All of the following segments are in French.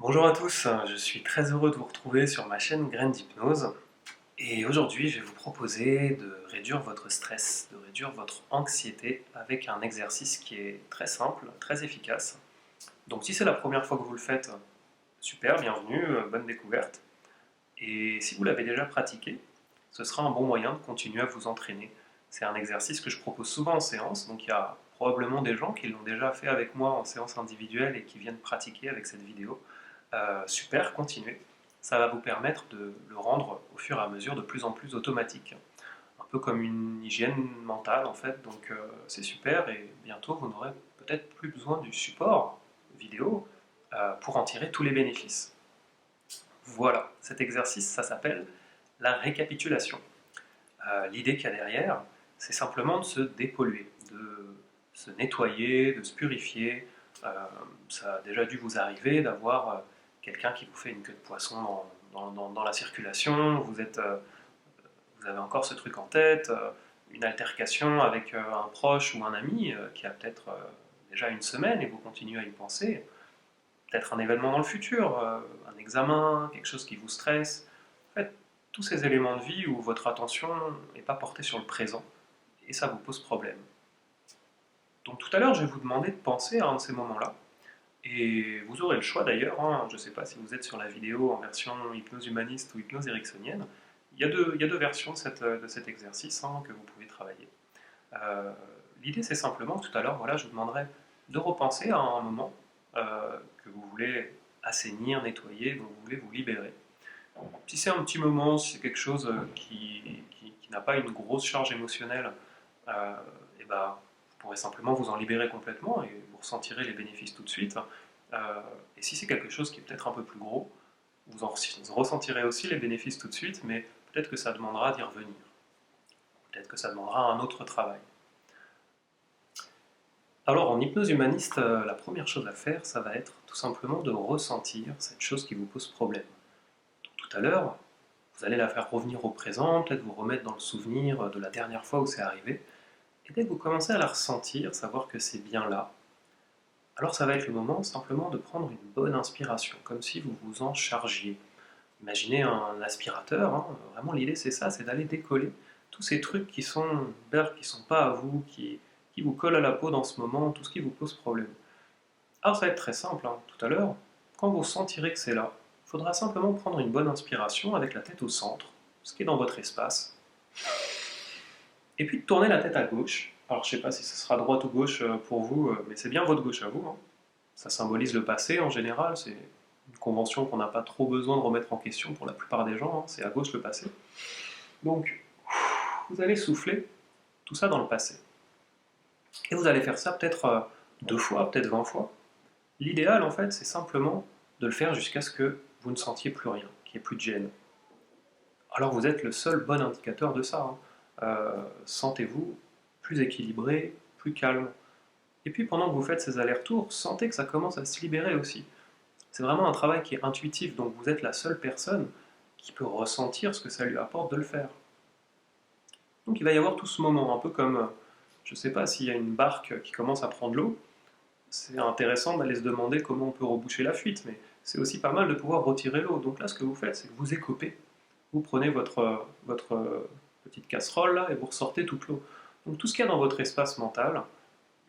Bonjour à tous, je suis très heureux de vous retrouver sur ma chaîne Graines d'Hypnose. Et aujourd'hui, je vais vous proposer de réduire votre stress, de réduire votre anxiété avec un exercice qui est très simple, très efficace. Donc si c'est la première fois que vous le faites, super, bienvenue, bonne découverte. Et si vous l'avez déjà pratiqué, ce sera un bon moyen de continuer à vous entraîner. C'est un exercice que je propose souvent en séance, donc il y a probablement des gens qui l'ont déjà fait avec moi en séance individuelle et qui viennent pratiquer avec cette vidéo. Super, continuez. Ça va vous permettre de le rendre au fur et à mesure de plus en plus automatique. Un peu comme une hygiène mentale en fait, donc c'est super et bientôt vous n'aurez peut-être plus besoin du support vidéo pour en tirer tous les bénéfices. Voilà, cet exercice, ça s'appelle la récapitulation. L'idée qu'il y a derrière, c'est simplement de se dépolluer, de se nettoyer, de se purifier. Euh, Ça a déjà dû vous arriver d'avoir quelqu'un qui vous fait une queue de poisson dans la circulation, vous avez encore ce truc en tête, une altercation avec un proche ou un ami qui a peut-être déjà une semaine et vous continuez à y penser, peut-être un événement dans le futur, un examen, quelque chose qui vous stresse. En fait, tous ces éléments de vie où votre attention n'est pas portée sur le présent et ça vous pose problème. Donc tout à l'heure, je vais vous demander de penser à un de ces moments-là. Et vous aurez le choix d'ailleurs, hein, je ne sais pas si vous êtes sur la vidéo en version hypnose humaniste ou hypnose ericksonienne, il y a deux versions de cet exercice que vous pouvez travailler. Euh, L'idée c'est simplement que tout à l'heure, voilà, je vous demanderai de repenser à un moment que vous voulez assainir, nettoyer, dont vous voulez vous libérer. Si c'est un petit moment, si c'est quelque chose qui n'a pas une grosse charge émotionnelle, et ben, vous pourrez simplement vous en libérer complètement et vous ressentirez les bénéfices tout de suite. Et si c'est quelque chose qui est peut-être un peu plus gros, vous en ressentirez aussi les bénéfices tout de suite, mais peut-être que ça demandera d'y revenir. Peut-être que ça demandera un autre travail. Alors en hypnose humaniste, la première chose à faire, ça va être tout simplement de ressentir cette chose qui vous pose problème. Donc, tout à l'heure, vous allez la faire revenir au présent, peut-être vous remettre dans le souvenir de la dernière fois où c'est arrivé. Et dès que vous commencez à la ressentir, savoir que c'est bien là, alors ça va être le moment simplement de prendre une bonne inspiration, comme si vous vous en chargiez. Imaginez un aspirateur, hein, vraiment l'idée c'est ça, c'est d'aller décoller tous ces trucs qui sont qui sont pas à vous, qui vous collent à la peau dans ce moment, tout ce qui vous pose problème. Alors ça va être très simple, hein, tout à l'heure, quand vous sentirez que c'est là, il faudra simplement prendre une bonne inspiration avec la tête au centre, ce qui est dans votre espace, et puis de tourner la tête à gauche. Alors je ne sais pas si ce sera droite ou gauche pour vous, mais c'est bien votre gauche à vous, hein. Ça symbolise le passé en général, c'est une convention qu'on n'a pas trop besoin de remettre en question pour la plupart des gens, hein, c'est à gauche le passé. Donc vous allez souffler tout ça dans le passé. Et vous allez faire ça peut-être 2 fois, peut-être 20 fois. L'idéal en fait c'est simplement de le faire jusqu'à ce que vous ne sentiez plus rien, qu'il n'y ait plus de gêne. Alors vous êtes le seul bon indicateur de ça, hein. Sentez-vous plus équilibré, plus calme. Et puis pendant que vous faites ces allers-retours, sentez que ça commence à se libérer aussi. C'est vraiment un travail qui est intuitif, donc vous êtes la seule personne qui peut ressentir ce que ça lui apporte de le faire. Donc il va y avoir tout ce moment, un peu comme, je ne sais pas, s'il y a une barque qui commence à prendre l'eau, c'est intéressant d'aller se demander comment on peut reboucher la fuite, mais c'est aussi pas mal de pouvoir retirer l'eau. Donc là, ce que vous faites, c'est que vous écopez. Vous prenez votre petite casserole là et vous ressortez toute l'eau. Donc tout ce qu'il y a dans votre espace mental,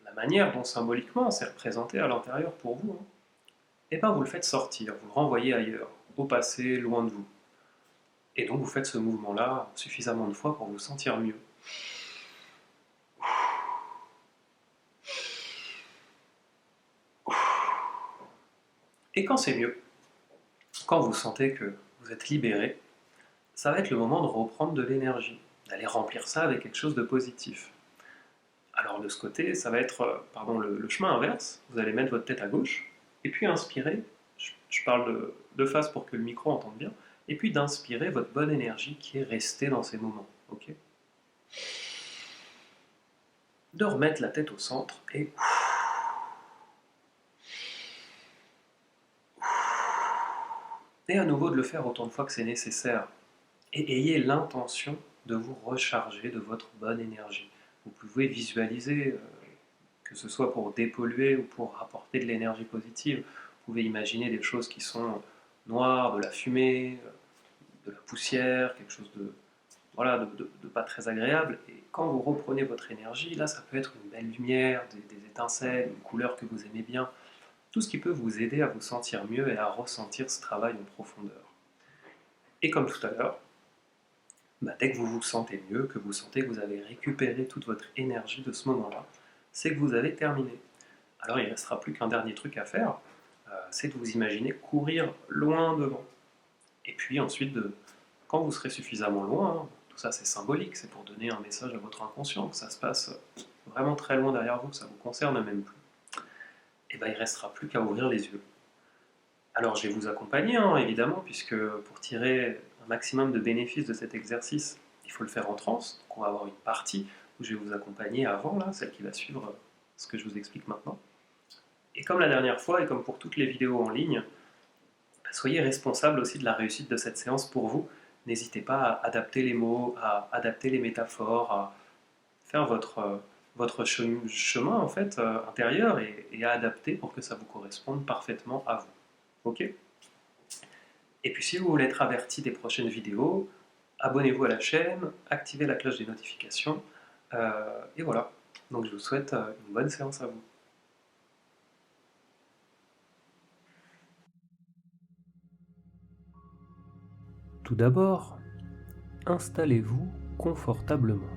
la manière dont symboliquement c'est représenté à l'intérieur pour vous, hein, et bien vous le faites sortir, vous le renvoyez ailleurs, au passé, loin de vous. Et donc vous faites ce mouvement-là suffisamment de fois pour vous sentir mieux. Et quand c'est mieux, quand vous sentez que vous êtes libéré, ça va être le moment de reprendre de l'énergie, d'aller remplir ça avec quelque chose de positif. Alors de ce côté, ça va être le chemin inverse. Vous allez mettre votre tête à gauche, et puis inspirer, je parle de face pour que le micro entende bien, et puis d'inspirer votre bonne énergie qui est restée dans ces moments. Ok, de remettre la tête au centre et à nouveau de le faire autant de fois que c'est nécessaire. Et ayez l'intention de vous recharger de votre bonne énergie. Vous pouvez visualiser, que ce soit pour dépolluer ou pour apporter de l'énergie positive, pouvez imaginer des choses qui sont noires, de la fumée, de la poussière, quelque chose de, voilà, de pas très agréable. Et quand vous reprenez votre énergie, là, ça peut être une belle lumière, des étincelles, une couleur que vous aimez bien, tout ce qui peut vous aider à vous sentir mieux et à ressentir ce travail en profondeur. Et comme tout à l'heure, dès que vous vous sentez mieux, que vous sentez que vous avez récupéré toute votre énergie de ce moment-là, c'est que vous avez terminé. Alors il ne restera plus qu'un dernier truc à faire, c'est de vous imaginer courir loin devant. Et puis ensuite, quand vous serez suffisamment loin, hein, tout ça c'est symbolique, c'est pour donner un message à votre inconscient, que ça se passe vraiment très loin derrière vous, que ça ne vous concerne même plus. Et bien il ne restera plus qu'à ouvrir les yeux. Alors je vais vous accompagner, hein, évidemment, puisque pour tirer un maximum de bénéfices de cet exercice, il faut le faire en transe. Donc on va avoir une partie où je vais vous accompagner avant, là, celle qui va suivre ce que je vous explique maintenant. Et comme la dernière fois, et comme pour toutes les vidéos en ligne, soyez responsable aussi de la réussite de cette séance pour vous. N'hésitez pas à adapter les mots, à adapter les métaphores, à faire votre chemin en fait, intérieur et à adapter pour que ça vous corresponde parfaitement à vous. Ok? Et puis si vous voulez être averti des prochaines vidéos, abonnez-vous à la chaîne, activez la cloche des notifications, et voilà. Donc je vous souhaite une bonne séance à vous. Tout d'abord, installez-vous confortablement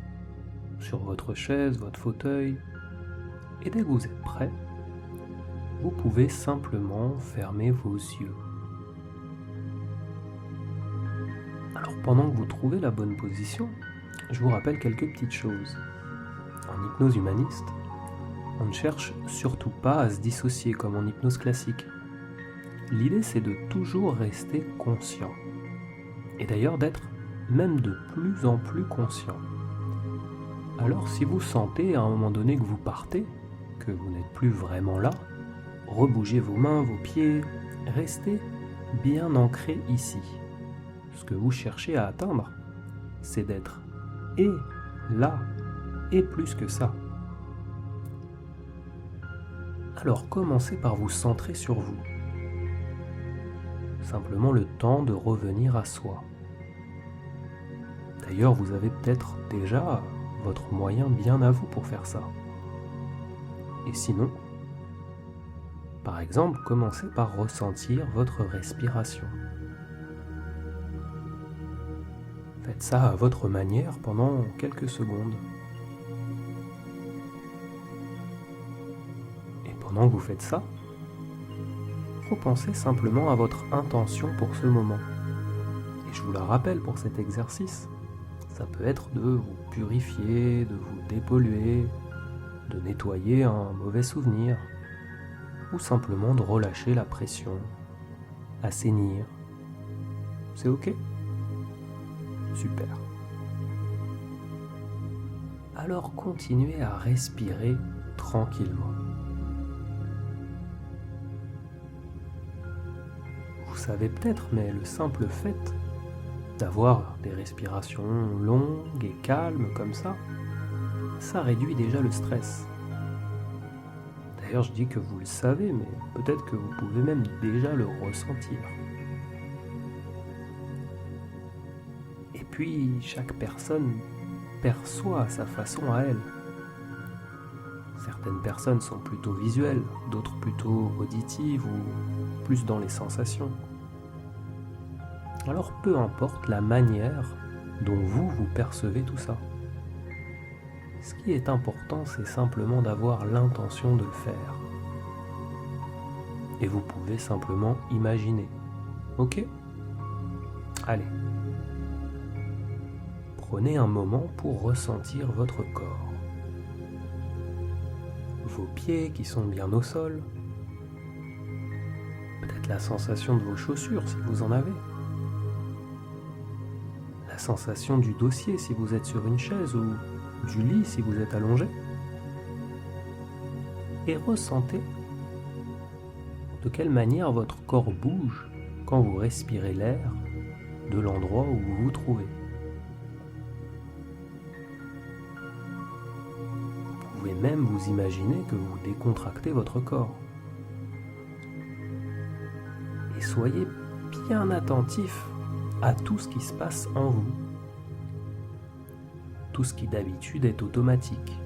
sur votre chaise, votre fauteuil, et dès que vous êtes prêt, vous pouvez simplement fermer vos yeux. Alors pendant que vous trouvez la bonne position, je vous rappelle quelques petites choses. En hypnose humaniste, on ne cherche surtout pas à se dissocier comme en hypnose classique. L'idée c'est de toujours rester conscient. Et d'ailleurs d'être même de plus en plus conscient. Alors si vous sentez à un moment donné que vous partez, que vous n'êtes plus vraiment là, rebougez vos mains, vos pieds, restez bien ancré ici. Ce que vous cherchez à atteindre, c'est d'être et là, et plus que ça. Alors commencez par vous centrer sur vous. Simplement le temps de revenir à soi. D'ailleurs, vous avez peut-être déjà votre moyen bien à vous pour faire ça. Et sinon, par exemple, commencez par ressentir votre respiration. Faites ça à votre manière pendant quelques secondes. Et pendant que vous faites ça, repensez simplement à votre intention pour ce moment. Et je vous la rappelle pour cet exercice, ça peut être de vous purifier, de vous dépolluer, de nettoyer un mauvais souvenir, ou simplement de relâcher la pression, assainir. C'est ok? Super. Alors continuez à respirer tranquillement. Vous savez peut-être, mais le simple fait d'avoir des respirations longues et calmes comme ça réduit déjà le stress. D'ailleurs, je dis que vous le savez, mais peut-être que vous pouvez même déjà le ressentir. Et puis, chaque personne perçoit à sa façon à elle. Certaines personnes sont plutôt visuelles, d'autres plutôt auditives ou plus dans les sensations. Alors peu importe la manière dont vous percevez tout ça. Ce qui est important, c'est simplement d'avoir l'intention de le faire. Et vous pouvez simplement imaginer. Ok? Allez. Prenez un moment pour ressentir votre corps. Vos pieds qui sont bien au sol. Peut-être la sensation de vos chaussures si vous en avez. La sensation du dossier si vous êtes sur une chaise ou du lit si vous êtes allongé. Et ressentez de quelle manière votre corps bouge quand vous respirez l'air de l'endroit où vous vous trouvez. Vous pouvez même vous imaginer que vous décontractez votre corps. soyez bien attentif à tout ce qui se passe en vous. Tout ce qui d'habitude est automatique,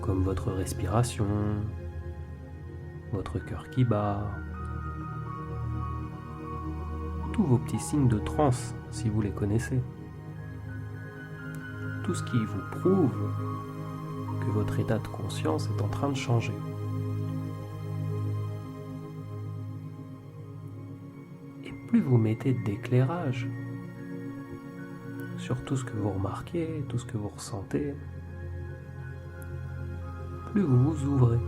comme votre respiration, votre cœur qui bat, tous vos petits signes de transe si vous les connaissez. Tout ce qui vous prouve que votre état de conscience est en train de changer. Et plus vous mettez d'éclairage sur tout ce que vous remarquez, tout ce que vous ressentez, plus vous vous ouvrez.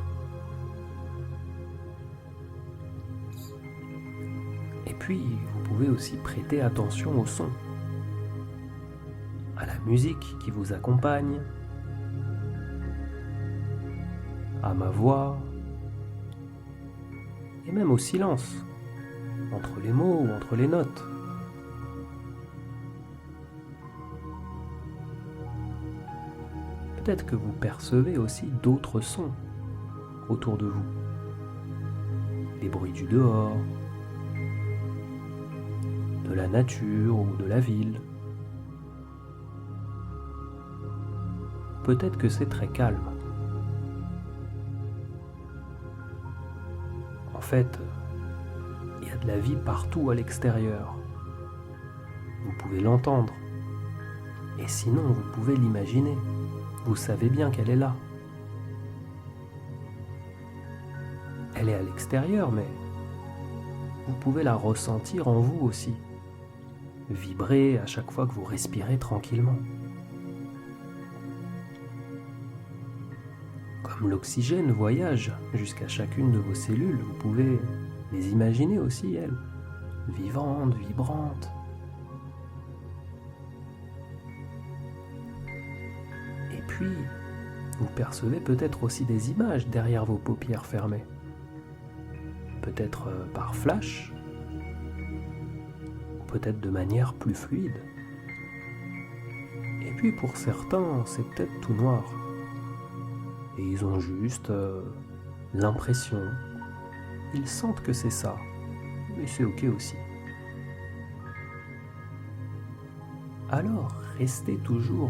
Et puis, vous pouvez aussi prêter attention au son, à la musique qui vous accompagne, à ma voix, et même au silence, entre les mots ou entre les notes. Peut-être que vous percevez aussi d'autres sons autour de vous. Les bruits du dehors, de la nature ou de la ville. Peut-être que c'est très calme. En fait, il y a de la vie partout à l'extérieur. Vous pouvez l'entendre. Et sinon, vous pouvez l'imaginer. Vous savez bien qu'elle est là. Elle est à l'extérieur, mais vous pouvez la ressentir en vous aussi. Vibrer à chaque fois que vous respirez tranquillement. Comme l'oxygène voyage jusqu'à chacune de vos cellules, vous pouvez les imaginer aussi, elles, vivantes, vibrantes. Et puis, vous percevez peut-être aussi des images derrière vos paupières fermées. Peut-être par flash, ou peut-être de manière plus fluide. Et puis pour certains, c'est peut-être tout noir. Et ils ont juste l'impression, ils sentent que c'est ça, mais c'est ok aussi. Alors, restez toujours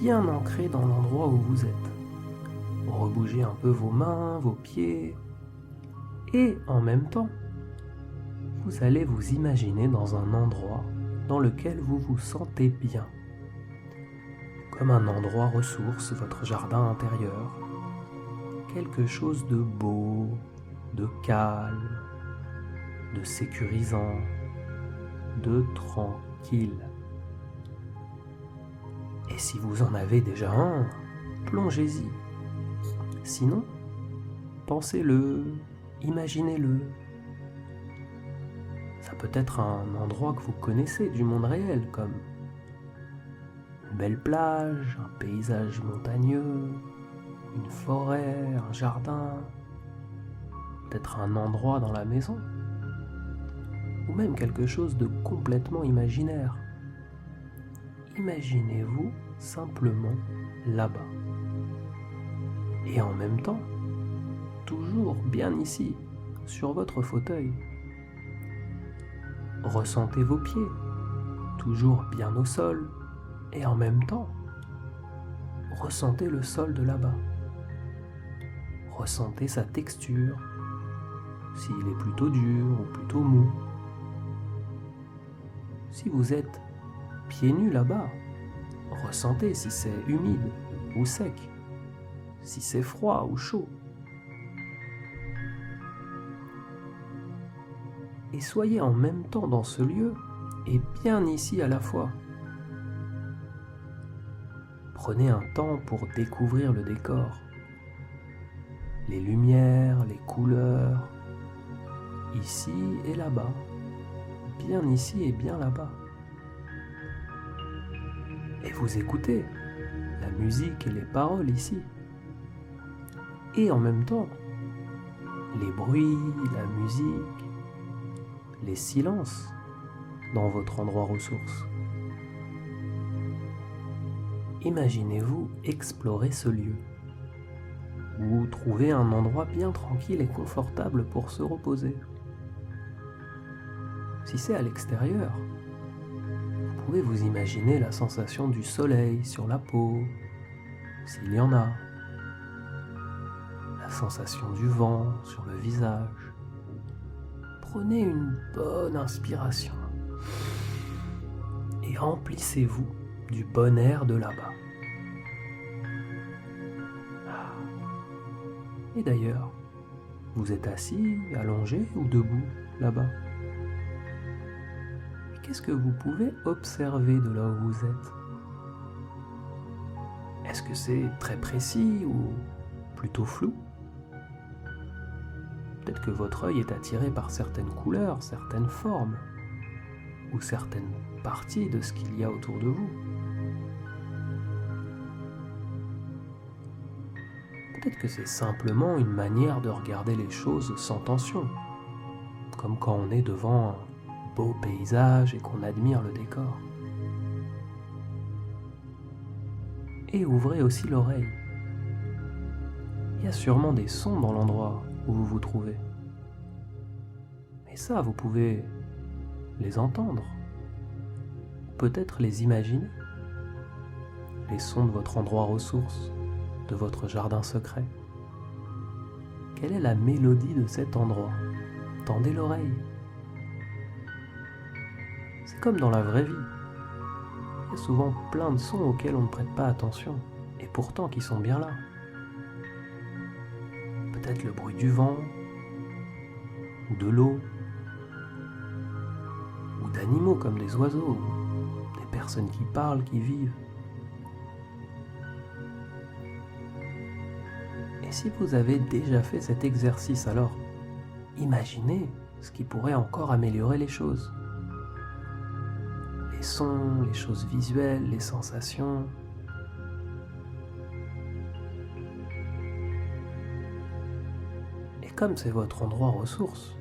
bien ancré dans l'endroit où vous êtes. Rebougez un peu vos mains, vos pieds, et en même temps, vous allez vous imaginer dans un endroit dans lequel vous vous sentez bien. Comme un endroit ressource, votre jardin intérieur. Quelque chose de beau, de calme, de sécurisant, de tranquille. Et si vous en avez déjà un, plongez-y. Sinon, pensez-le, imaginez-le. Ça peut être un endroit que vous connaissez du monde réel, comme une belle plage, un paysage montagneux, une forêt, un jardin, peut-être un endroit dans la maison, ou même quelque chose de complètement imaginaire. Imaginez-vous simplement là-bas. Et en même temps, toujours bien ici, sur votre fauteuil. Ressentez vos pieds, toujours bien au sol, et en même temps, ressentez le sol de là-bas. Ressentez sa texture, s'il est plutôt dur ou plutôt mou. Si vous êtes pieds nus là-bas, ressentez si c'est humide ou sec, si c'est froid ou chaud. Et soyez en même temps dans ce lieu et bien ici à la fois. Prenez un temps pour découvrir le décor, les lumières, les couleurs, ici et là-bas, bien ici et bien là-bas. Et vous écoutez la musique et les paroles ici. Et en même temps, les bruits, la musique, les silences dans votre endroit ressource. Imaginez-vous explorer ce lieu, ou trouver un endroit bien tranquille et confortable pour se reposer. Si c'est à l'extérieur, vous pouvez vous imaginer la sensation du soleil sur la peau, s'il y en a, la sensation du vent sur le visage. Prenez une bonne inspiration et remplissez-vous du bon air de là-bas. Et d'ailleurs, vous êtes assis, allongé ou debout là-bas? Qu'est-ce que vous pouvez observer de là où vous êtes? Est-ce que c'est très précis ou plutôt flou? Peut-être que votre œil est attiré par certaines couleurs, certaines formes, ou certaines parties de ce qu'il y a autour de vous. Peut-être que c'est simplement une manière de regarder les choses sans tension, comme quand on est devant un beau paysage et qu'on admire le décor. Et ouvrez aussi l'oreille. Il y a sûrement des sons dans l'endroit où vous vous trouvez. Mais ça, vous pouvez les entendre, ou peut-être les imaginer. Les sons de votre endroit ressource, de votre jardin secret. Quelle est la mélodie de cet endroit? Tendez l'oreille. C'est comme dans la vraie vie. Il y a souvent plein de sons auxquels on ne prête pas attention, et pourtant qui sont bien là. Peut-être le bruit du vent, ou de l'eau, ou d'animaux comme des oiseaux, ou des personnes qui parlent, qui vivent. Et si vous avez déjà fait cet exercice, alors imaginez ce qui pourrait encore améliorer les choses. Les sons, les choses visuelles, les sensations. Et comme c'est votre endroit ressource,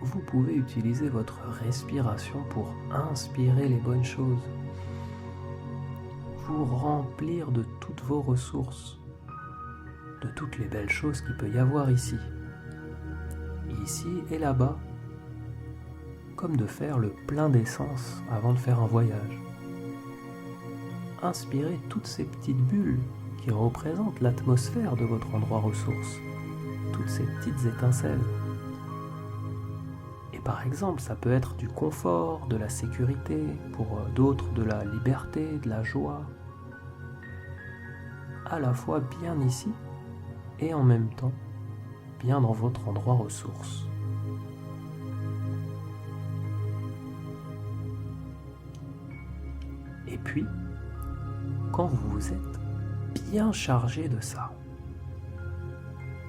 vous pouvez utiliser votre respiration pour inspirer les bonnes choses, vous remplir de toutes vos ressources, de toutes les belles choses qu'il peut y avoir ici et là-bas, comme de faire le plein d'essence avant de faire un voyage. Inspirez toutes ces petites bulles qui représentent l'atmosphère de votre endroit ressource, toutes ces petites étincelles. Et par exemple, ça peut être du confort, de la sécurité, pour d'autres de la liberté, de la joie, à la fois bien ici et en même temps bien dans votre endroit ressource. Et puis, quand vous êtes bien chargé de ça,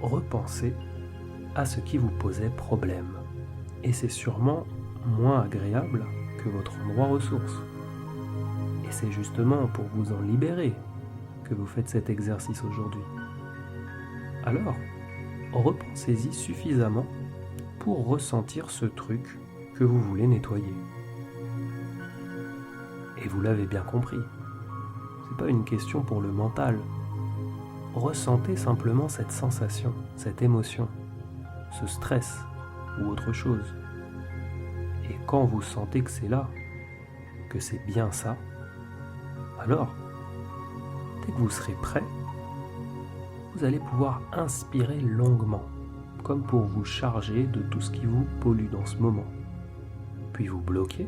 repensez à ce qui vous posait problème. Et c'est sûrement moins agréable que votre endroit ressource. Et c'est justement pour vous en libérer que vous faites cet exercice aujourd'hui. Alors, repensez-y suffisamment pour ressentir ce truc que vous voulez nettoyer. Et vous l'avez bien compris, c'est pas une question pour le mental. Ressentez simplement cette sensation, cette émotion, ce stress ou autre chose. Et quand vous sentez que c'est là, que c'est bien ça, alors, dès que vous serez prêt, vous allez pouvoir inspirer longuement, comme pour vous charger de tout ce qui vous pollue dans ce moment. Puis vous bloquez,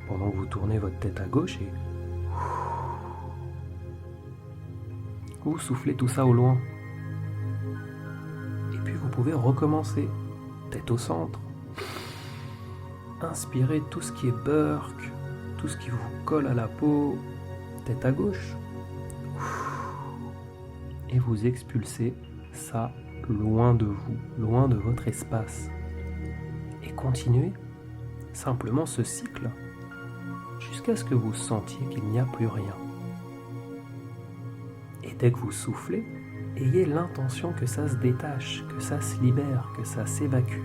pendant que vous tournez votre tête à gauche et vous soufflez tout ça au loin. Et puis vous pouvez recommencer, tête au centre. Inspirez tout ce qui est burk, tout ce qui vous colle à la peau, tête à gauche. Et vous expulsez ça loin de vous, loin de votre espace. Et continuez simplement ce cycle jusqu'à ce que vous sentiez qu'il n'y a plus rien. Et dès que vous soufflez, ayez l'intention que ça se détache, que ça se libère, que ça s'évacue.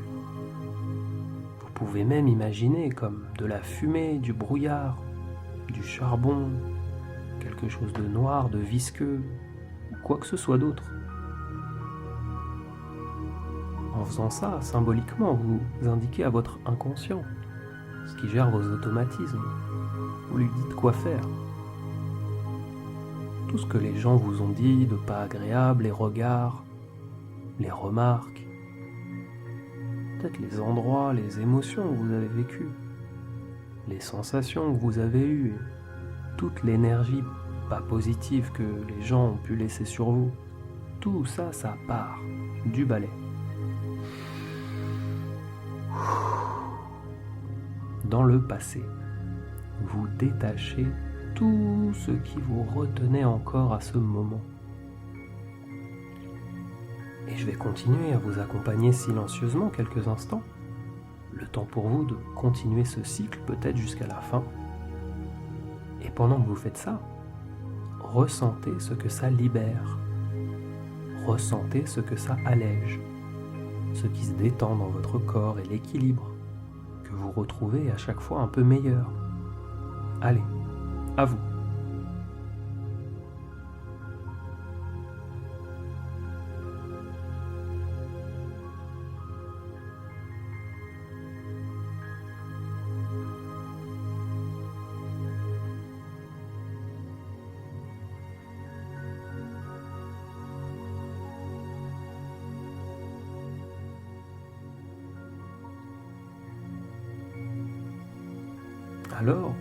Vous pouvez même imaginer comme de la fumée, du brouillard, du charbon, quelque chose de noir, de visqueux, ou quoi que ce soit d'autre. En faisant ça, symboliquement, vous indiquez à votre inconscient ce qui gère vos automatismes. Vous lui dites quoi faire. Tout ce que les gens vous ont dit de pas agréable, les regards, les remarques, peut-être les endroits, les émotions que vous avez vécues, les sensations que vous avez eues, toute l'énergie pas positive que les gens ont pu laisser sur vous, tout ça, ça part du balai. Dans le passé, vous détachez tout ce qui vous retenait encore à ce moment. Et je vais continuer à vous accompagner silencieusement quelques instants, le temps pour vous de continuer ce cycle peut-être jusqu'à la fin. Et pendant que vous faites ça, ressentez ce que ça libère, ressentez ce que ça allège, ce qui se détend dans votre corps et l'équilibre que vous retrouvez à chaque fois un peu meilleur. Allez, à vous. Alors,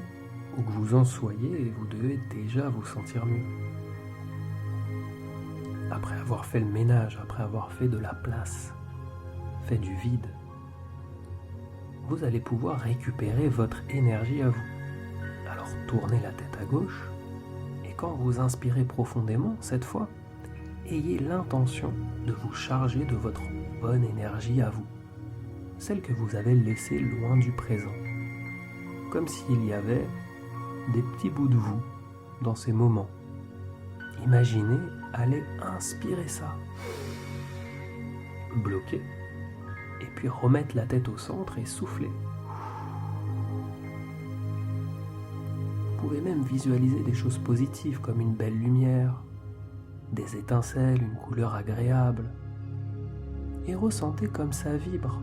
où que vous en soyez, vous devez déjà vous sentir mieux. Après avoir fait le ménage, après avoir fait de la place, fait du vide, vous allez pouvoir récupérer votre énergie à vous. Alors tournez la tête à gauche, et quand vous inspirez profondément, cette fois, ayez l'intention de vous charger de votre bonne énergie à vous, celle que vous avez laissée loin du présent. Comme s'il y avait des petits bouts de vous dans ces moments. Imaginez aller inspirer ça, bloquer, et puis remettre la tête au centre et souffler. Vous pouvez même visualiser des choses positives comme une belle lumière, des étincelles, une couleur agréable, et ressentez comme ça vibre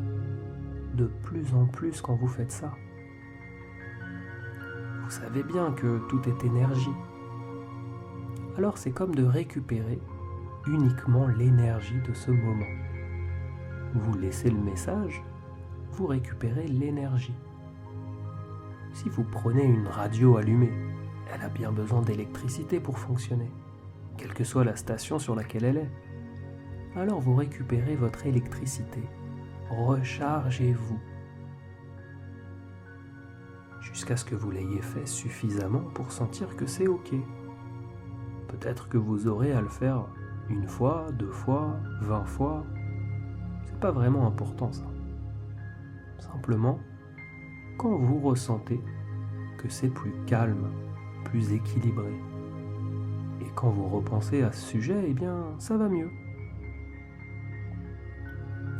de plus en plus quand vous faites ça. Vous savez bien que tout est énergie. Alors c'est comme de récupérer uniquement l'énergie de ce moment. Vous laissez le message, vous récupérez l'énergie. Si vous prenez une radio allumée, elle a bien besoin d'électricité pour fonctionner, quelle que soit la station sur laquelle elle est. Alors vous récupérez votre électricité, rechargez-vous. Jusqu'à ce que vous l'ayez fait suffisamment pour sentir que c'est ok. Peut-être que vous aurez à le faire une fois, 2 fois, 20 fois. C'est pas vraiment important ça. Simplement, quand vous ressentez que c'est plus calme, plus équilibré, et quand vous repensez à ce sujet, eh bien, ça va mieux.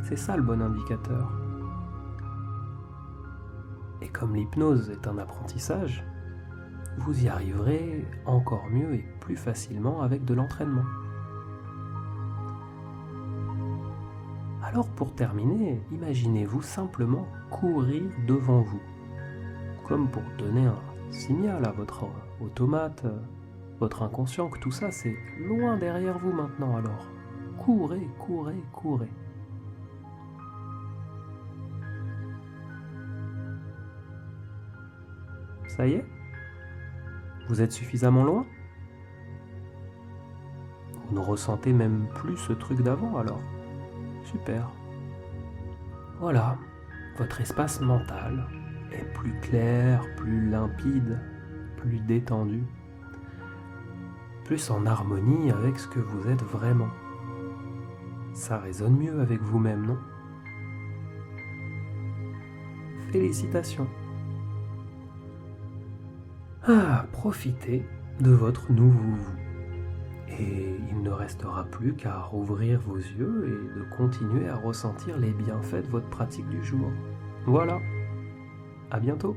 C'est ça le bon indicateur. Et comme l'hypnose est un apprentissage, vous y arriverez encore mieux et plus facilement avec de l'entraînement. Alors pour terminer, imaginez-vous simplement courir devant vous, comme pour donner un signal à votre automate, votre inconscient, que tout ça c'est loin derrière vous maintenant. Alors courez, courez, courez. Ça y est? Vous êtes suffisamment loin? Vous ne ressentez même plus ce truc d'avant alors? Super. Voilà, votre espace mental est plus clair, plus limpide, plus détendu, plus en harmonie avec ce que vous êtes vraiment. Ça résonne mieux avec vous-même, non? Félicitations. Profitez de votre nouveau vous. Et il ne restera plus qu'à rouvrir vos yeux et de continuer à ressentir les bienfaits de votre pratique du jour. Voilà, à bientôt.